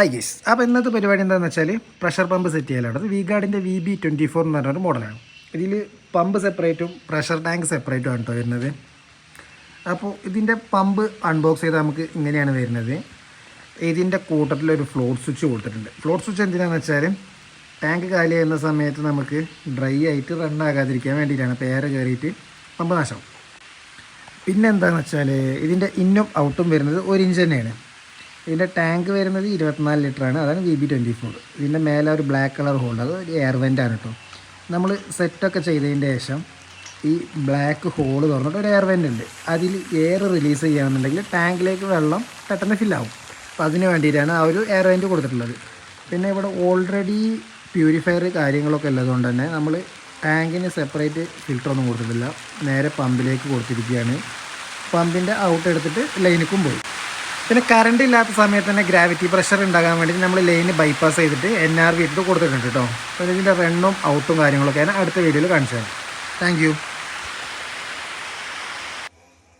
Hi guys, അപ്പോൾ ഇന്നത്തെ പരിപാടി എന്താണെന്ന് വെച്ചാൽ പ്രഷർ പമ്പ് സെറ്റ് ചെയ്യലാണ്. അത് VGuardൻ്റെ VB24 എന്ന് പറഞ്ഞൊരു മോഡലാണ്. ഇതിൽ പമ്പ് സെപ്പറേറ്റും പ്രഷർ ടാങ്ക് സെപ്പറേറ്റും ആണ് കേട്ടോ വരുന്നത്. അപ്പോൾ ഇതിൻ്റെ പമ്പ് അൺബോക്സ് ചെയ്താൽ നമുക്ക് ഇങ്ങനെയാണ് വരുന്നത്. ഇതിൻ്റെ കൂട്ടത്തിലൊരു ഫ്ലോട്ട് സ്വിച്ച് കൊടുത്തിട്ടുണ്ട്. ഫ്ലോട്ട് സ്വിച്ച് എന്തിനാണെന്ന് വെച്ചാൽ ടാങ്ക് കാലി ചെയ്യുന്ന സമയത്ത് നമുക്ക് ഡ്രൈ ആയിട്ട് റണ്ണാകാതിരിക്കാൻ വേണ്ടിയിട്ടാണ്. പേര കയറിയിട്ട് പമ്പ് നാശം. പിന്നെ എന്താണെന്ന് വെച്ചാൽ ഇതിൻ്റെ ഇന്നും ഔട്ടും വരുന്നത് 1 ഇഞ്ച് തന്നെയാണ്. ഇതിൻ്റെ ടാങ്ക് വരുന്നത് 24 ലിറ്ററാണ്. അതാണ് VB24. ഇതിൻ്റെ മേലെ ഒരു ബ്ലാക്ക് കളർ ഹോൾഡ്, അത് ഒരു എയർ വെൻ്റാണ് കേട്ടോ. നമ്മൾ സെറ്റൊക്കെ ചെയ്തതിൻ്റെ ശേഷം ഈ ബ്ലാക്ക് ഹോൾ തുറന്നിട്ട് ഒരു എയർ വെൻ്റ് ഉണ്ട്. അതിൽ എയർ റിലീസ് ചെയ്യുകയാണെന്നുണ്ടെങ്കിൽ ടാങ്കിലേക്ക് വെള്ളം പെട്ടെന്ന് ഫില്ലാവും. അപ്പോൾ അതിന് വേണ്ടിയിട്ടാണ് ആ ഒരു എയർ വെൻ്റ് കൊടുത്തിട്ടുള്ളത്. പിന്നെ ഇവിടെ ഓൾറെഡി പ്യൂരിഫയർ കാര്യങ്ങളൊക്കെ ഉള്ളതുകൊണ്ട് തന്നെ നമ്മൾ ടാങ്കിന് സെപ്പറേറ്റ് ഫിൽറ്ററൊന്നും കൊടുത്തിട്ടില്ല. നേരെ പമ്പിലേക്ക് കൊടുത്തിരിക്കുകയാണ്. പമ്പിൻ്റെ ഔട്ട് എടുത്തിട്ട് ലൈനിക്കും പോയി. പിന്നെ കറണ്ട് ഇല്ലാത്ത സമയത്ത് തന്നെ ഗ്രാവിറ്റി പ്രഷർ ഉണ്ടാകാൻ വേണ്ടി നമ്മൾ ലൈന് ബൈപ്പാസ് ചെയ്തിട്ട് NRV ഇട്ട് കൊടുത്തിട്ടുണ്ട് കേട്ടോ. അപ്പോൾ ഇതിൻ്റെ റണ്ണും ഔട്ടും കാര്യങ്ങളൊക്കെയാണ് അടുത്ത വീഡിയോയിൽ കാണിച്ചു തരാം. Thank you.